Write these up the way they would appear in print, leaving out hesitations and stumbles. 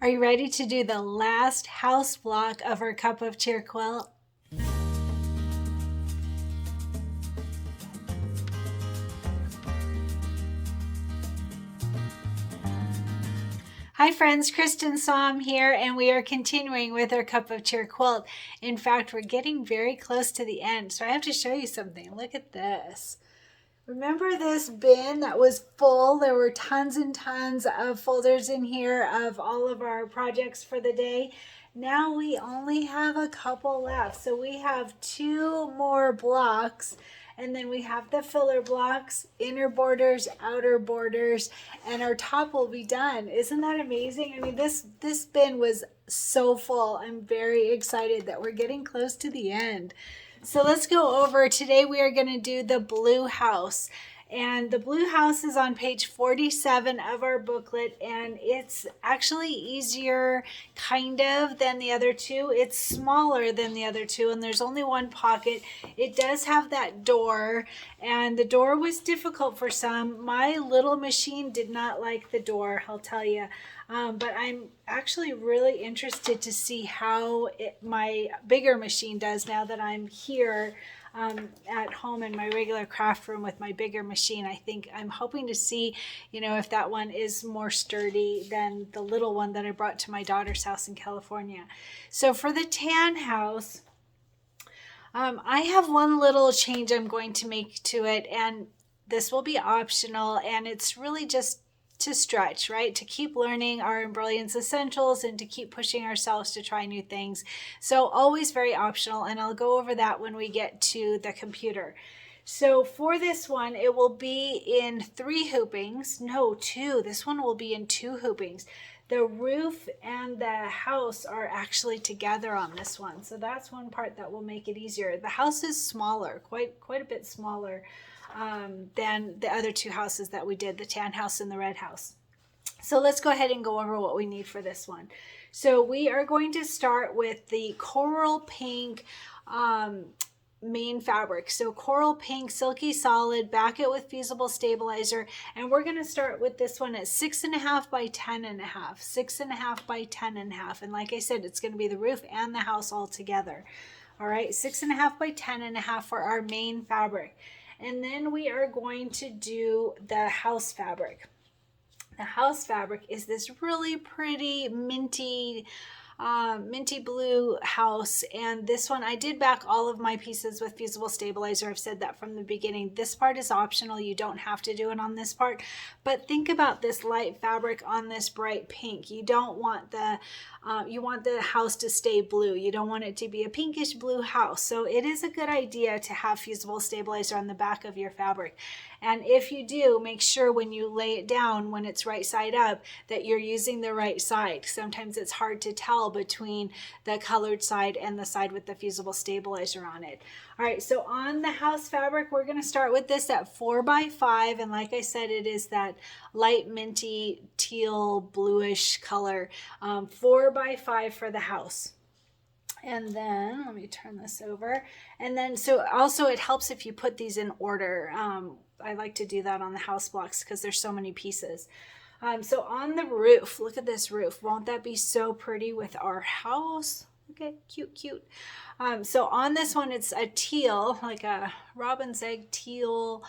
Are you ready to do the last house block of our Cup of Cheer quilt? Hi friends, Cristin Som here, and we are continuing with our Cup of Cheer quilt. In fact, we're getting very close to the end, so I have to show you something. Look at this. Remember this bin that was full? There were tons and tons of folders in here of all of our projects for the day. Now we only have a couple left. So we have 2 more blocks, and then we have the filler blocks, inner borders, outer borders, and our top will be done. Isn't that amazing? I mean, this bin was so full. I'm very excited that we're getting close to the end. So let's go over. Today we are going to do the blue house. And the blue house is on page 47 of our booklet, and it's actually easier kind of than the other two. It's smaller than the other two, and there's only one pocket. It does have that door, and the door was difficult for some. My little machine did not like the door, I'll tell you. But I'm actually really interested to see how my bigger machine does now that I'm here at home in my regular craft room with my bigger machine. I'm hoping to see, if that one is more sturdy than the little one that I brought to my daughter's house in California. So for the tan house, I have one little change I'm going to make to it, and this will be optional, and it's really just to stretch, right? To keep learning our Embellishment essentials and to keep pushing ourselves to try new things. So always very optional, and I'll go over that when we get to the computer. So for this one, it will be in 3 hoopings. No, 2. This one will be in 2 hoopings. The roof and the house are actually together on this one. So that's one part that will make it easier. The house is smaller, quite a bit smaller than the other 2 houses that we did, the tan house and the red house. So let's go ahead and go over what we need for this one. So we are going to start with the coral pink main fabric. So coral pink, silky solid, back it with fusible stabilizer, and we're going to start with this one at 6.5 by 10.5, 6.5 by 10.5, and like I said, it's going to be the roof and the house all together. All right, 6.5 by 10.5 for our main fabric. And then we are going to do the house fabric. The house fabric is this really pretty minty blue house, and this one I did back all of my pieces with fusible stabilizer. I've said that from the beginning. This part is optional. You don't have to do it on this part, but think about this light fabric on this bright pink. You don't want you want the house to stay blue. You don't want it to be a pinkish blue house. So it is a good idea to have fusible stabilizer on the back of your fabric. And if you do, make sure when you lay it down, when it's right side up, that you're using the right side. Sometimes it's hard to tell between the colored side and the side with the fusible stabilizer on it. All right, so on the house fabric, we're going to start with this at 4 by 5, and like I said, it is that light minty teal bluish color. 4 by 5 for the house. And then let me turn this over. And then so also it helps if you put these in order. I like to do that on the house blocks because there's so many pieces. So on the roof, look at this roof. Won't that be so pretty with our house? Okay, cute. So on this one, it's a teal, like a robin's egg teal,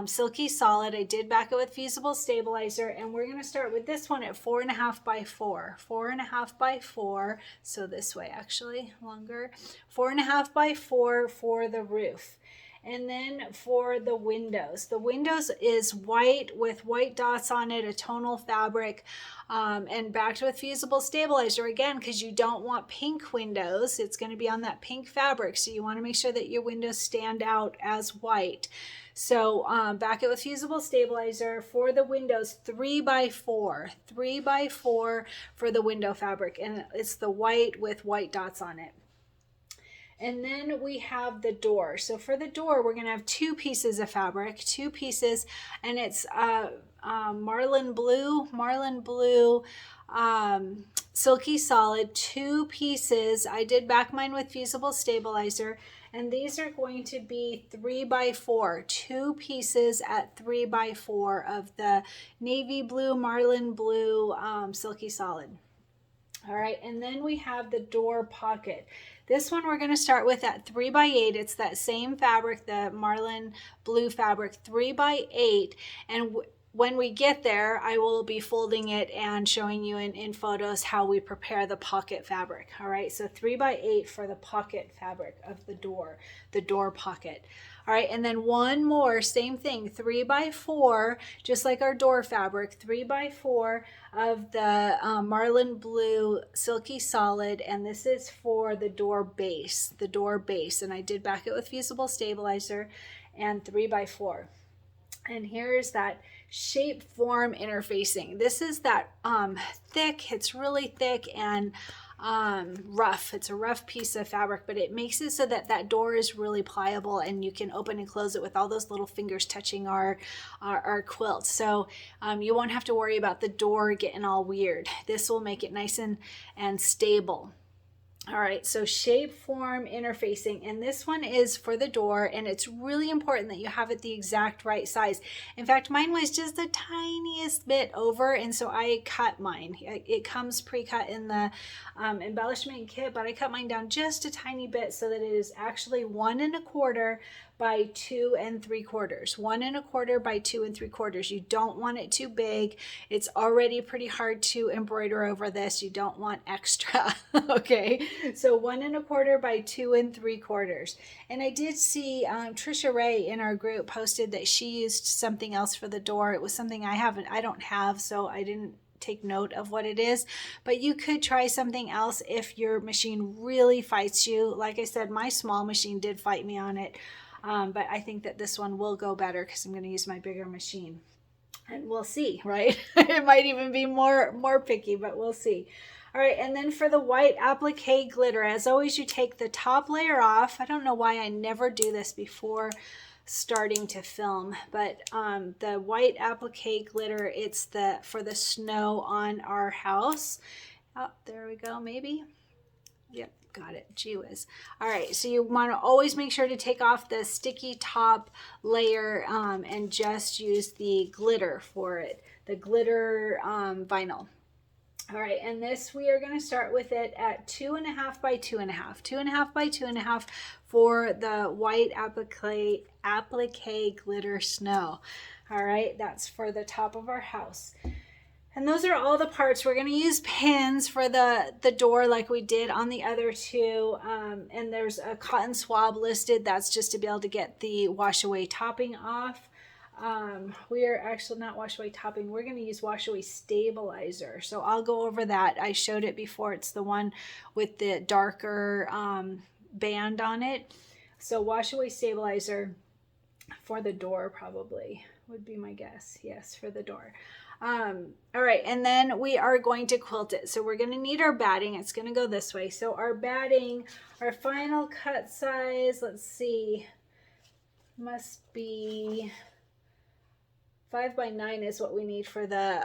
silky solid. I did back it with fusible stabilizer, and we're going to start with this one at 4.5 by 4, 4.5 by 4. So this way, actually longer, 4.5 by 4 for the roof. And then for the windows is white with white dots on it, a tonal fabric, and backed with fusible stabilizer again, because you don't want pink windows. It's going to be on that pink fabric, so you want to make sure that your windows stand out as white. So back it with fusible stabilizer for the windows, 3 by 4, 3 by 4 for the window fabric, and it's the white with white dots on it. And then we have the door. So for the door, we're going to have 2 pieces of fabric, 2 pieces, and it's Marlin blue, silky solid, 2 pieces. I did back mine with fusible stabilizer, and these are going to be 3 by 4, 2 pieces at 3 by 4 of the navy blue, Marlin blue, silky solid. All right, and then we have the door pocket. This one we're going to start with at 3x8. It's that same fabric, the Marlin blue fabric, 3x8. And when we get there, I will be folding it and showing you in photos how we prepare the pocket fabric. All right, so 3x8 for the pocket fabric of the door pocket. All right, and then one more, same thing, 3x4, just like our door fabric, 3x4 of the Marlin Blue Silky Solid, and this is for the door base, and I did back it with fusible stabilizer, and 3x4. And here's that shape form interfacing. This is that thick, it's really thick and rough. It's a rough piece of fabric, but it makes it so that that door is really pliable and you can open and close it with all those little fingers touching our quilt. So you won't have to worry about the door getting all weird. This will make it nice and stable. All right, so shape form interfacing, and this one is for the door, and it's really important that you have it the exact right size. In fact, mine was just the tiniest bit over, and so I cut mine. It comes pre-cut in the embellishment kit, but I cut mine down just a tiny bit so that it is actually 1 1/4 by 2 3/4. 1 1/4 by 2 3/4. You don't want it too big. It's already pretty hard to embroider over this. You don't want extra. Okay, so 1 1/4 by 2 3/4. And I did see Trisha Ray in our group posted that she used something else for the door. It was something I don't have, so I didn't take note of what it is, but you could try something else if your machine really fights you. Like I said, my small machine did fight me on it. But I think that this one will go better because I'm going to use my bigger machine, and we'll see, right? It might even be more picky, but we'll see. All right, and then for the white applique glitter, as always, you take the top layer off. I don't know why I never do this before starting to film, but the white applique glitter, it's for the snow on our house. Oh, there we go, maybe. Yep. Got it. Gee whiz. All right, so you want to always make sure to take off the sticky top layer and just use the glitter for it, the glitter vinyl. All right, and this we are going to start with it at 2.5 by 2.5, 2.5 by 2.5 for the white applique glitter snow. All right, that's for the top of our house. And those are all the parts. We're going to use pins for the door like we did on the other two. And there's a cotton swab listed. That's just to be able to get the wash away topping off. We are actually not wash away topping. We're going to use wash away stabilizer. So I'll go over that. I showed it before. It's the one with the darker band on it. So wash away stabilizer for the door probably would be my guess. Yes, for the door. All right, and then we are going to quilt it. So we're going to need our batting. It's going to go this way. So our batting, our final cut size, let's see, must be 5 by 9 is what we need for the,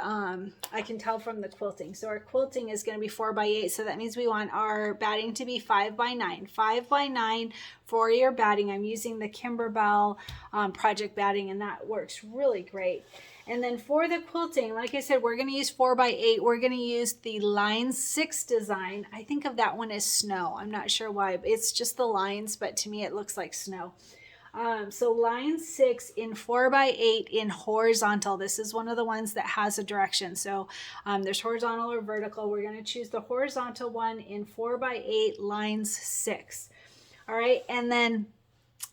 I can tell from the quilting. So our quilting is going to be 4 by 8. So that means we want our batting to be 5 by 9. 5 by 9 for your batting. I'm using the Kimberbell project batting, and that works really great. And then for the quilting, like I said, we're going to use 4 by 8. We're going to use the line 6 design. I think of that one as snow. I'm not sure why. It's just the lines, but to me it looks like snow. So line 6 in 4 by 8 in horizontal. This is one of the ones that has a direction. So there's horizontal or vertical. We're going to choose the horizontal one in 4 by 8 lines 6. All right, and then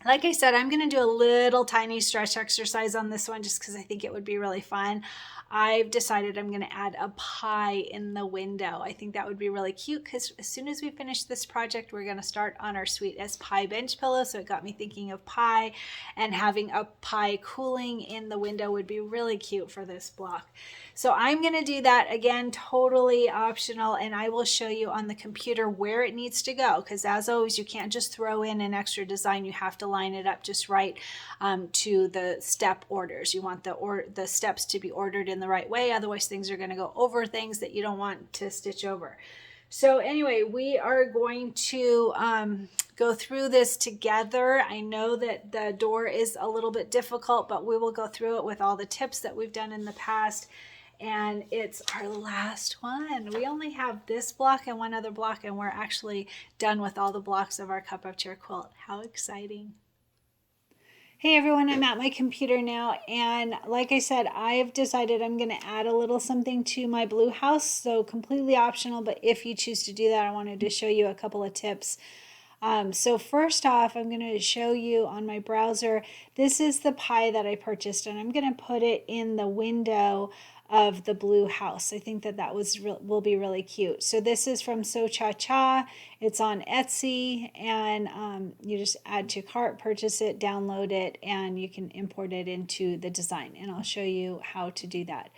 like I said, I'm going to do a little tiny stretch exercise on this one just because I think it would be really fun. I've decided I'm going to add a pie in the window. I think that would be really cute because as soon as we finish this project, we're going to start on our Sweet as Pie bench pillow. So it got me thinking of pie, and having a pie cooling in the window would be really cute for this block. So I'm going to do that again, totally optional, and I will show you on the computer where it needs to go because as always, you can't just throw in an extra design. You have to line it up just right to the step orders. You want the steps to be ordered in the right way, otherwise things are going to go over things that you don't want to stitch over. So anyway, we are going to go through this together. I know that the door is a little bit difficult, but we will go through it with all the tips that we've done in the past. and it's our last one. We only have this block and one other block, and we're actually done with all the blocks of our cup of cheer quilt. How exciting. Hey everyone, I'm at my computer now, and like I said, I've decided I'm going to add a little something to my blue house, so completely optional, but if you choose to do that, I wanted to show you a couple of tips. So first off, I'm going to show you on my browser, this is the pie that I purchased, and I'm going to put it in the window of the blue house. I think that will be really cute. So this is from So Cha Cha. It's on Etsy, and you just add to cart, purchase it, download it, and you can import it into the design, and I'll show you how to do that.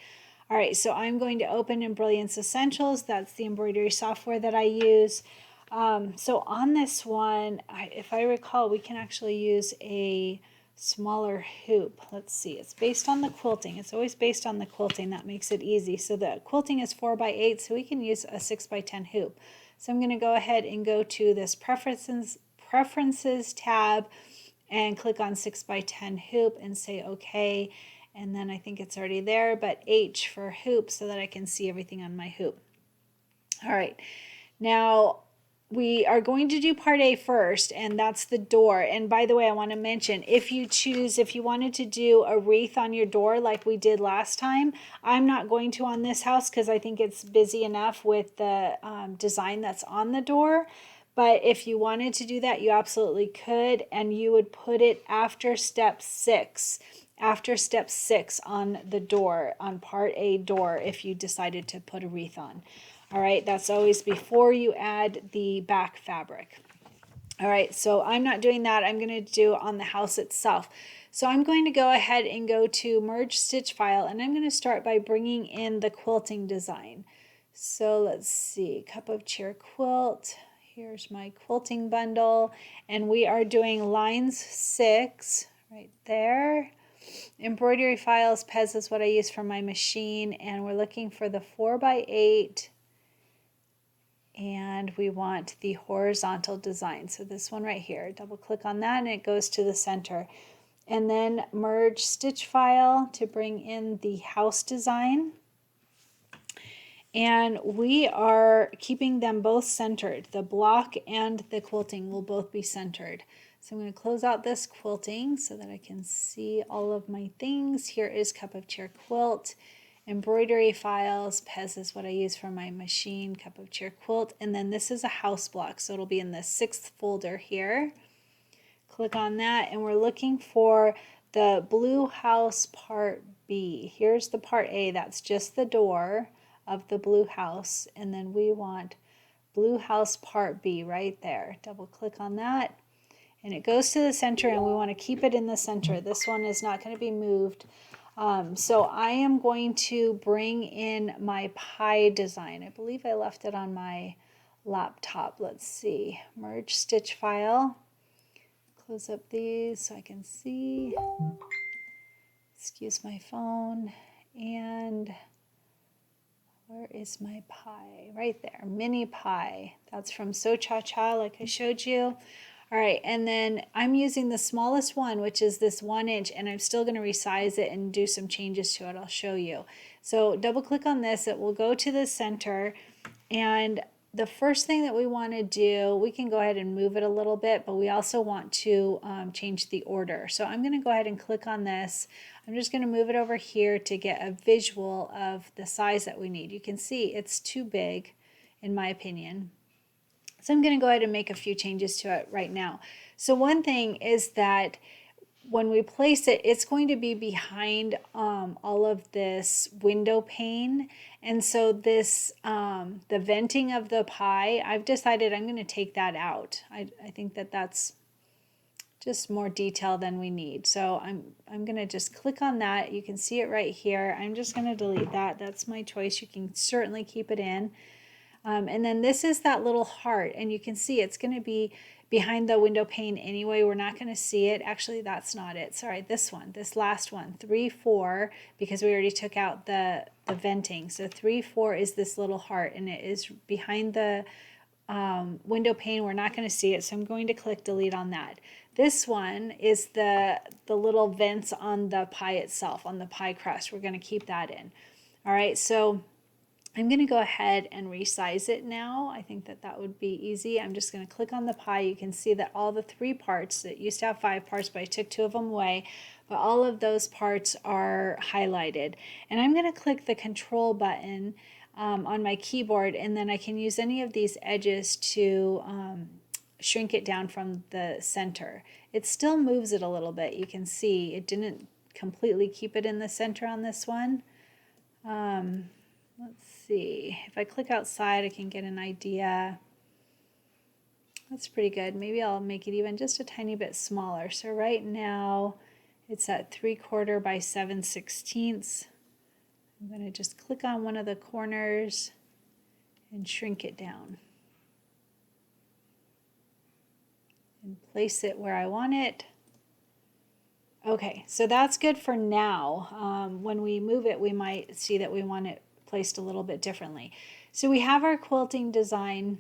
All right, so I'm going to open Embrilliance Essentials. That's the embroidery software that I use. So on this one, if I recall, we can actually use a smaller hoop. Let's see, it's based on the quilting. It's always based on the quilting. That makes it easy. So the quilting is 4x8, so we can use a 6x10 hoop. So I'm going to go ahead and go to this preferences tab and click on 6x10 hoop and say okay. And then I think it's already there, but H for hoop so that I can see everything on my hoop. All right, now we are going to do part A first, and that's the door. And by the way, I want to mention, if you wanted to do a wreath on your door like we did last time, I'm not going to on this house because I think it's busy enough with the design that's on the door. But if you wanted to do that, you absolutely could, and you would put it after step 6. After step 6 on the door, on part A door, if you decided to put a wreath on. All right, that's always before you add the back fabric. All right, so I'm not doing that. I'm going to do on the house itself. So I'm going to go ahead and go to Merge Stitch File, and I'm going to start by bringing in the quilting design. So let's see, Cup of Cheer quilt. Here's my quilting bundle, and we are doing lines 6 right there. Embroidery files, Pez is what I use for my machine, and we're looking for the 4x8, and we want the horizontal design. So this one right here, double click on that and it goes to the center. And then merge stitch file to bring in the house design. And we are keeping them both centered. The block and the quilting will both be centered. So I'm going to close out this quilting so that I can see all of my things. Here is Cup of Cheer quilt, embroidery files, Pez is what I use for my machine, Cup of Cheer quilt, and then this is a house block, so it'll be in the 6th folder here. Click on that, and we're looking for the blue house part B. Here's the part A, that's just the door of the blue house, and then we want blue house part B right there. Double click on that, and it goes to the center, and we want to keep it in the center. This one is not going to be moved. So I am going to bring in my pie design. I believe I left it on my laptop. Let's see. Merge stitch file. Close up these so I can see. Excuse my phone. And where is my pie? Right there. Mini pie. That's from So Cha Cha, like I showed you. All right, and then I'm using the smallest one, which is this 1 inch, and I'm still going to resize it and do some changes to it. I'll show you. So double click on this. It will go to the center, and the first thing that we want to do, we can go ahead and move it a little bit, but we also want to change the order. So I'm going to go ahead and click on this. I'm just going to move it over here to get a visual of the size that we need. You can see it's too big, in my opinion. So I'm going to go ahead and make a few changes to it right now. So one thing is that when we place it, it's going to be behind all of this window pane. And so this, the venting of the pie, I've decided I'm going to take that out. I think that that's just more detail than we need. So I'm going to just click on that. You can see it right here. I'm just going to delete that. That's my choice. You can certainly keep it in. And then this is that little heart, and you can see it's going to be behind the window pane anyway. We're not going to see it. Actually, that's not it. Sorry, this one, this last one, 3, 4, because we already took out the venting. So 3, 4 is this little heart, and it is behind the window pane. We're not going to see it, so I'm going to click delete on that. This one is the little vents on the pie itself, on the pie crust. We're going to keep that in. All right, so I'm going to go ahead and resize it now. I think that that would be easy. I'm just going to click on the pie. You can see that all the 3 parts, that used to have 5 parts, but I took 2 of them away, but all of those parts are highlighted. And I'm going to click the control button on my keyboard, and then I can use any of these edges to shrink it down from the center. It still moves it a little bit. You can see it didn't completely keep it in the center on this one. Let's see, if I click outside, I can get an idea. That's pretty good. Maybe I'll make it even just a tiny bit smaller. So right now it's at 3/4 by 7/16. I'm going to just click on one of the corners and shrink it down and place it where I want it. Okay, so that's good for now. When we move it, we might see that we want it placed a little bit differently. So we have our quilting design,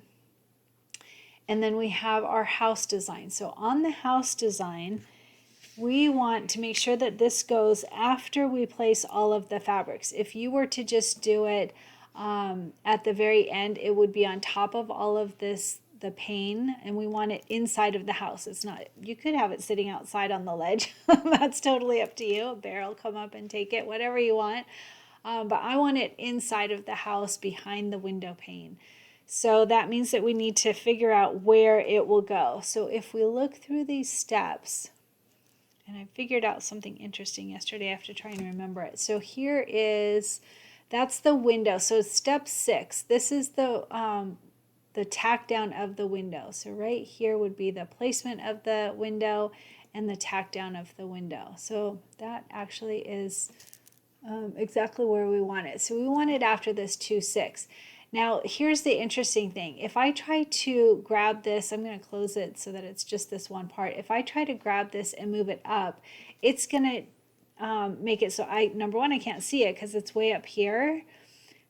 and then we have our house design. So on the house design, we want to make sure that this goes after we place all of the fabrics. If you were to just do it at the very end, it would be on top of all of this, the pane, and we want it inside of the house. It's not, you could have it sitting outside on the ledge. That's totally up to you. A bear will come up and take it, whatever you want. But I want it inside of the house behind the window pane. So that means that we need to figure out where it will go. So if we look through these steps, and I figured out something interesting yesterday, I have to try and remember it. So here is, that's the window. So step 6, this is the tack down of the window. So right here would be the placement of the window and the tack down of the window. So that actually is exactly where we want it. So we want it after this 2/6. Now here's the interesting thing. If I try to grab this, I'm going to close it so that it's just this one part. If I try to grab this and move it up, it's going to make it so number one, I can't see it because it's way up here.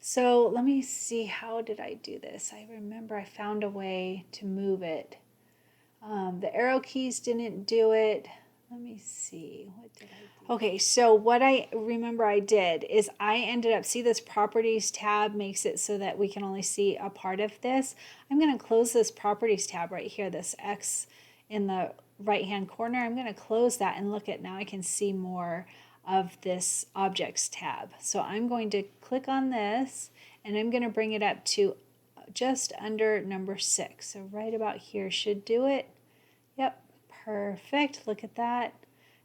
So let me see, how did I do this? I remember I found a way to move it. The arrow keys didn't do it. Let me see, what did I do? Okay, so what I remember I did is I ended up, see this properties tab makes it so that we can only see a part of this. I'm going to close this properties tab right here, this X in the right hand corner. I'm going to close that and look at, now I can see more of this objects tab. So I'm going to click on this and I'm going to bring it up to just under number 6. So right about here should do it. Yep, perfect. Look at that.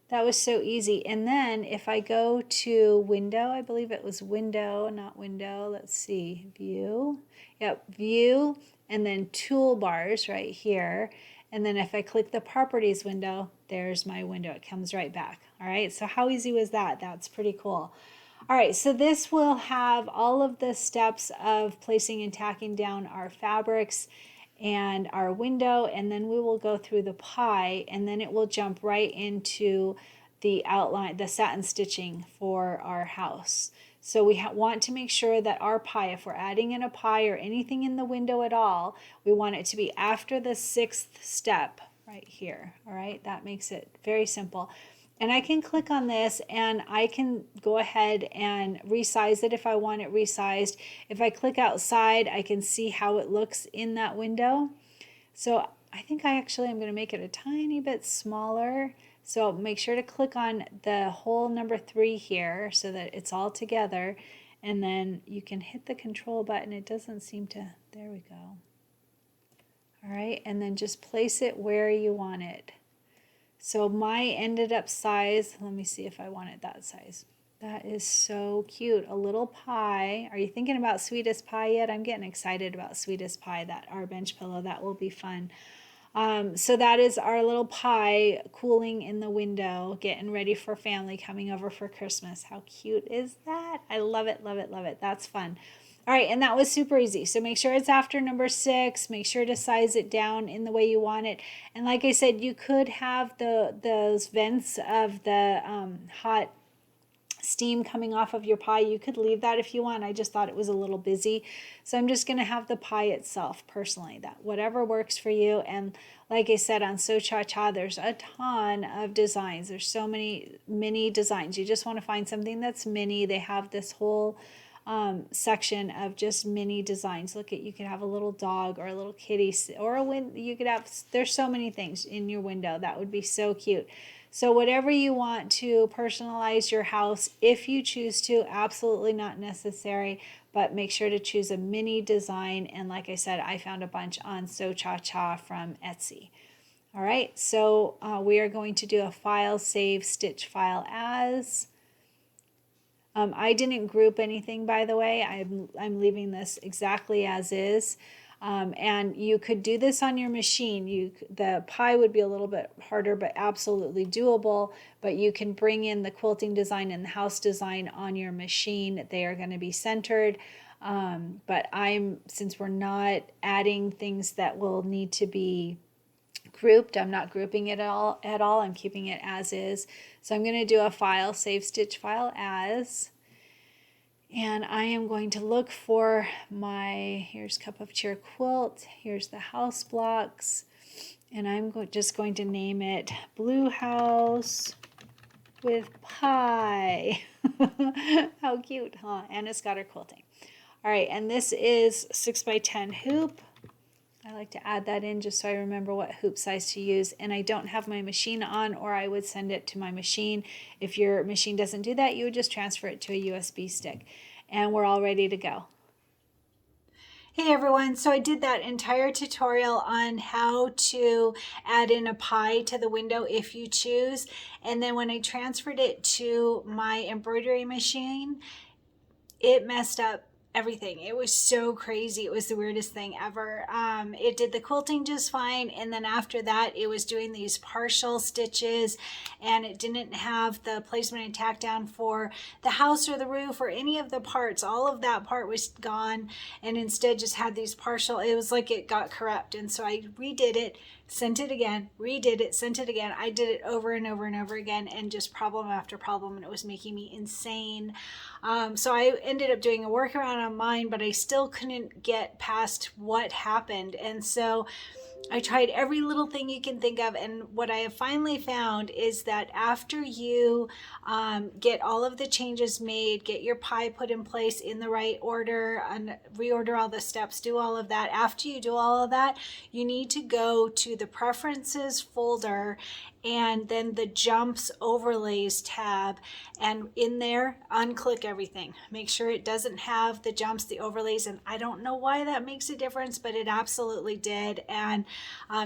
That was so easy. And then if I go to window, I believe it was window, not window. Let's see, view. Yep, view, and then toolbars right here. And then if I click the properties window, there's my window. It comes right back. All right, so how easy was that? That's pretty cool. All right, so this will have all of the steps of placing and tacking down our fabrics and our window, and then we will go through the pie, and then it will jump right into the outline, the satin stitching for our house. So we want to make sure that our pie, if we're adding in a pie or anything in the window at all, we want it to be after the 6th step right here. All right, that makes it very simple. And I can click on this and I can go ahead and resize it if I want it resized. If I click outside, I can see how it looks in that window. So I think I actually am going to make it a tiny bit smaller. So make sure to click on the whole number 3 here so that it's all together. And then you can hit the control button. It doesn't seem to, there we go. All right, and then just place it where you want it. So my ended up size, let me see if I want it that size. That is so cute, a little pie. Are you thinking about sweetest pie yet? I'm getting excited about sweetest pie, that our bench pillow, that will be fun. So that is our little pie cooling in the window, getting ready for family coming over for Christmas. How cute is that? I love it, love it, love it. That's fun. All right, and that was super easy. So make sure it's after number 6. Make sure to size it down in the way you want it. And like I said, you could have those vents of the hot steam coming off of your pie. You could leave that if you want. I just thought it was a little busy. So I'm just going to have the pie itself personally, that whatever works for you. And like I said, on So Cha Cha, there's a ton of designs. There's so many mini designs. You just want to find something that's mini. They have this whole section of just mini designs. Look at, you could have a little dog or a little kitty or you could have, there's so many things in your window. That would be so cute. So whatever you want to personalize your house, if you choose to, absolutely not necessary, but make sure to choose a mini design. And like I said, I found a bunch on So Cha Cha from Etsy. All right, so we are going to do a file, save, stitch file as. I didn't group anything, by the way. I'm leaving this exactly as is. And you could do this on your machine. The pie would be a little bit harder, but absolutely doable. But you can bring in the quilting design and the house design on your machine. They are going to be centered. But since we're not adding things that will need to be grouped, I'm not grouping it at all. I'm keeping it as is. So I'm going to do a file, save, stitch file as. And I am going to look for here's Cup of Cheer quilt, here's the house blocks, and I'm just going to name it Blue House with Pie. How cute, huh? And it's got her quilting. All right, and this is 6x10 hoop. I like to add that in just so I remember what hoop size to use. And I don't have my machine on, or I would send it to my machine. If your machine doesn't do that, you would just transfer it to a USB stick. And we're all ready to go. Hey everyone, so I did that entire tutorial on how to add in a pie to the window if you choose. And then when I transferred it to my embroidery machine, it messed up everything. It was so crazy. It was the weirdest thing ever. It did the quilting just fine, and then after that it was doing these partial stitches, and it didn't have the placement and tack down for the house or the roof or any of the parts. All of that part was gone, and instead just had these partial. It was like it got corrupt, and so I redid it, sent it again, redid it, sent it again. I did it over and over and over again, and just problem after problem, and it was making me insane. So I ended up doing a workaround on mine, but I still couldn't get past what happened. And so I tried every little thing you can think of, and what I have finally found is that after you get all of the changes made, get your pie put in place in the right order, and reorder all the steps, do all of that. After you do all of that, you need to go to the Preferences folder and then the Jumps Overlays tab, and in there unclick everything. Make sure it doesn't have the jumps, the overlays, and I don't know why that makes a difference, but it absolutely did. And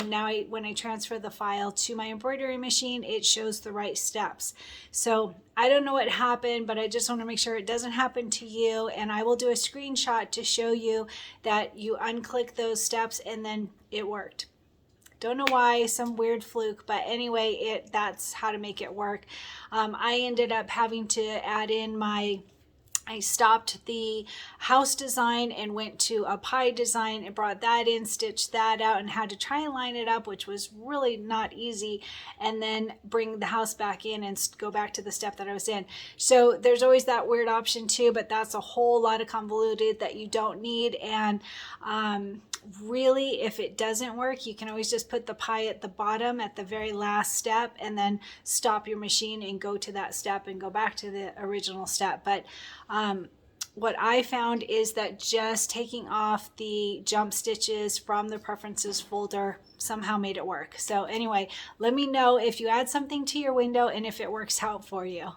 now when I transfer the file to my embroidery machine, it shows the right steps. So I don't know what happened, but I just want to make sure it doesn't happen to you, and I will do a screenshot to show you that you unclick those steps and then it worked. Don't know why, some weird fluke, but anyway, that's how to make it work. I ended up having to add in I stopped the house design and went to a pie design and brought that in, stitched that out, and had to try and line it up, which was really not easy, and then bring the house back in and go back to the step that I was in. So there's always that weird option too, but that's a whole lot of convoluted that you don't need. And really, if it doesn't work, you can always just put the pie at the bottom at the very last step and then stop your machine and go to that step and go back to the original step. But what I found is that just taking off the jump stitches from the Preferences folder somehow made it work. So anyway, let me know if you add something to your window and if it works out for you.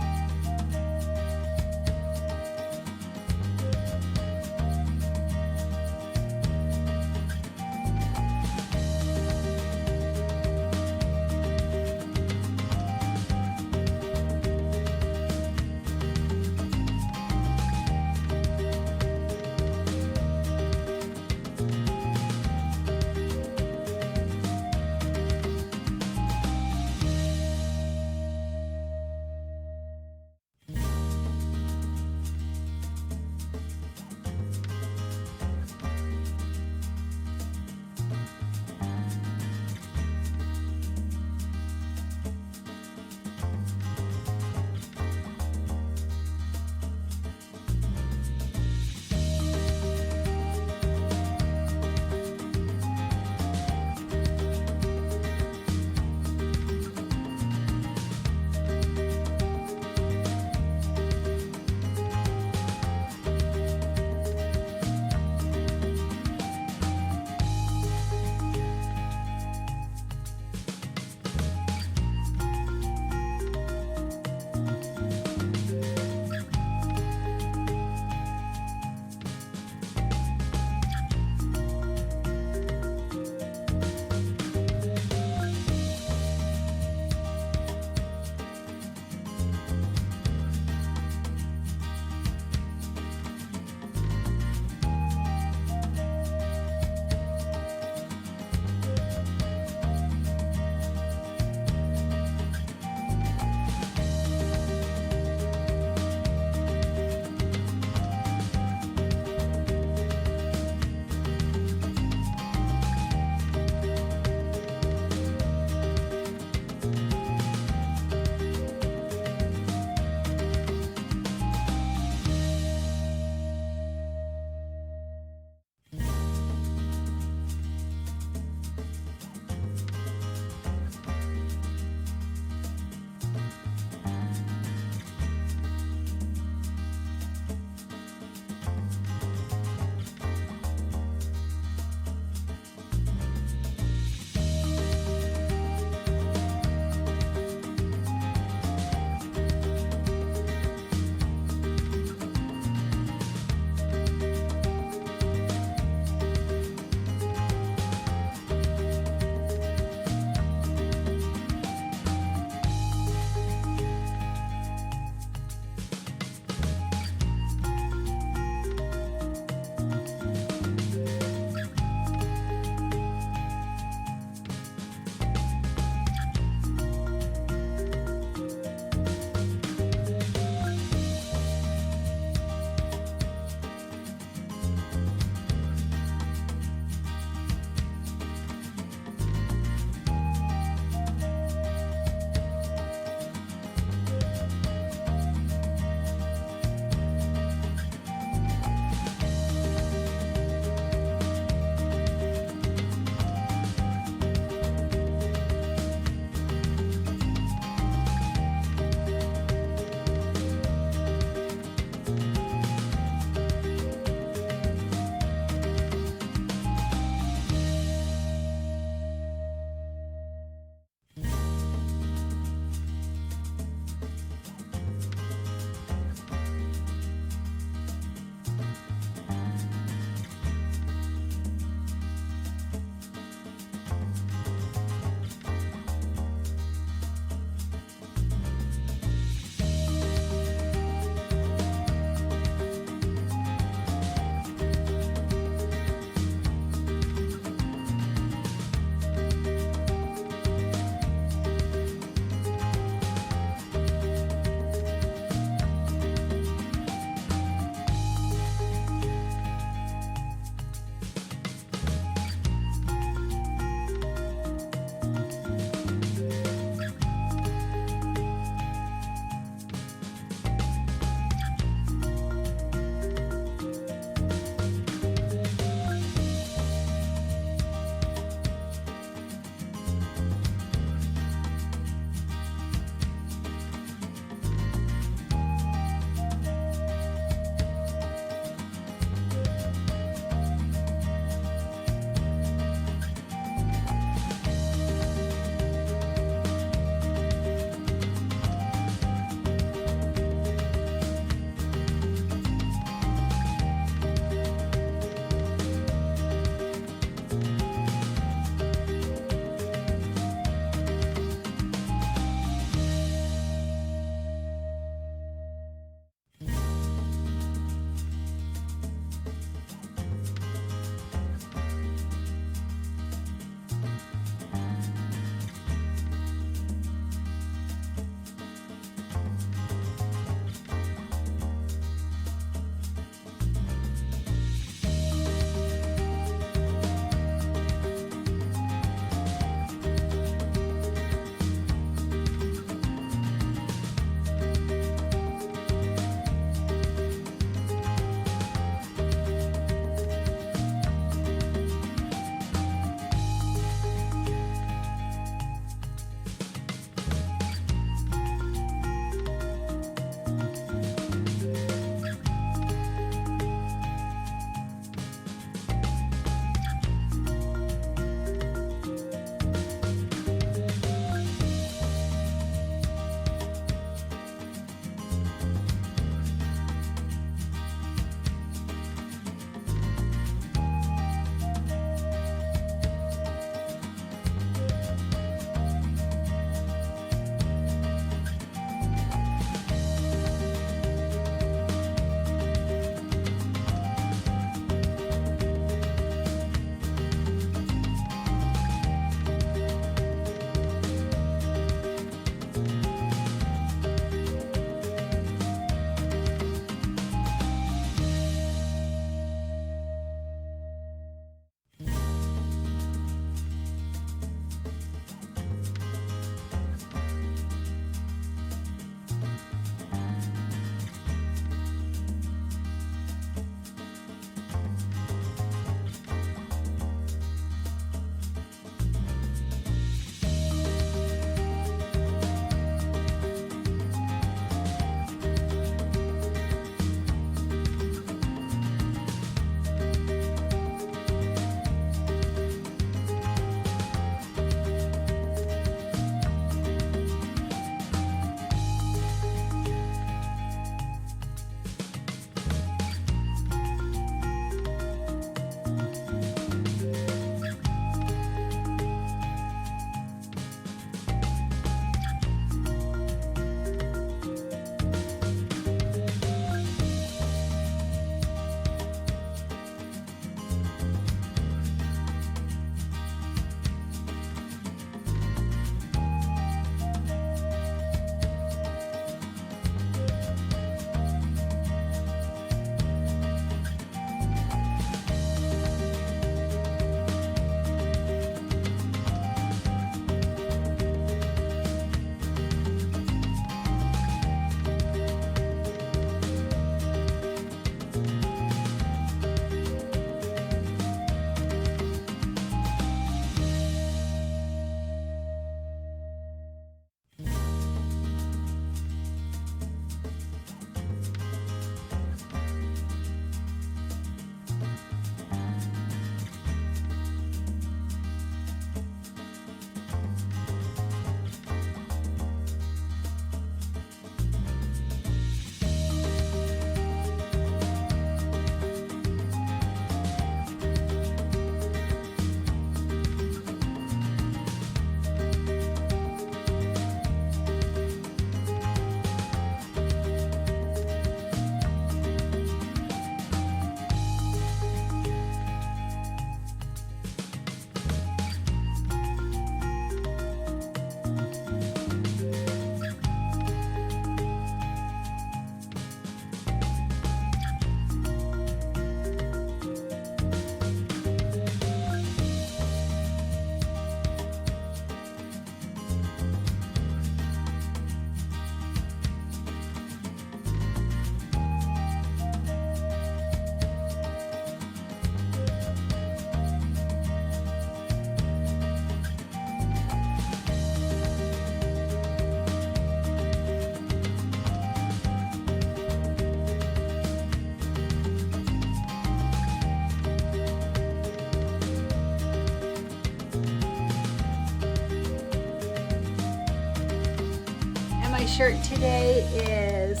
shirt today is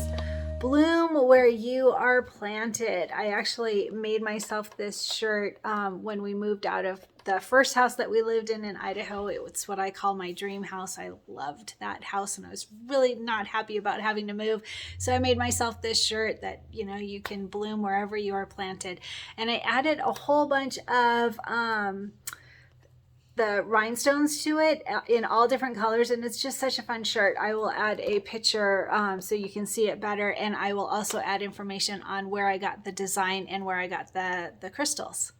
Bloom Where You Are Planted. I actually made myself this shirt when we moved out of the first house that we lived in Idaho. It's what I call my dream house. I loved that house and I was really not happy about having to move. So I made myself this shirt that, you know, you can bloom wherever you are planted. And I added a whole bunch of the rhinestones to it in all different colors, and it's just such a fun shirt. I will add a picture so you can see it better, and I will also add information on where I got the design and where I got the crystals.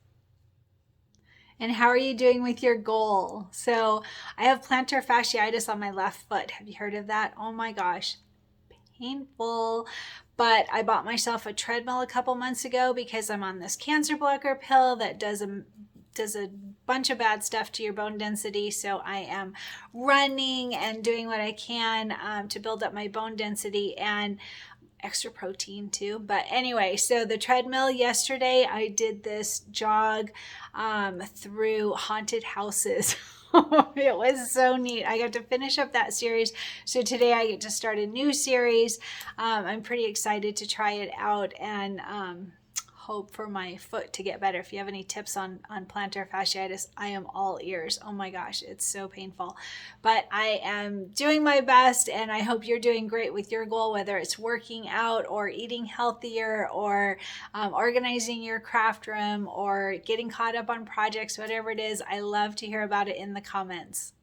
And how are you doing with your goal? So I have plantar fasciitis on my left foot. Have you heard of that? Oh my gosh, painful. But I bought myself a treadmill a couple months ago because I'm on this cancer blocker pill that does a bunch of bad stuff to your bone density. So I am running and doing what I can to build up my bone density and extra protein too. But anyway, so the treadmill yesterday, I did this jog through haunted houses. It was so neat. I got to finish up that series. So today I get to start a new series. I'm pretty excited to try it out and hope for my foot to get better. If you have any tips on plantar fasciitis, I am all ears. Oh my gosh, it's so painful. But I am doing my best, and I hope you're doing great with your goal, whether it's working out or eating healthier or organizing your craft room or getting caught up on projects, whatever it is. I love to hear about it in the comments.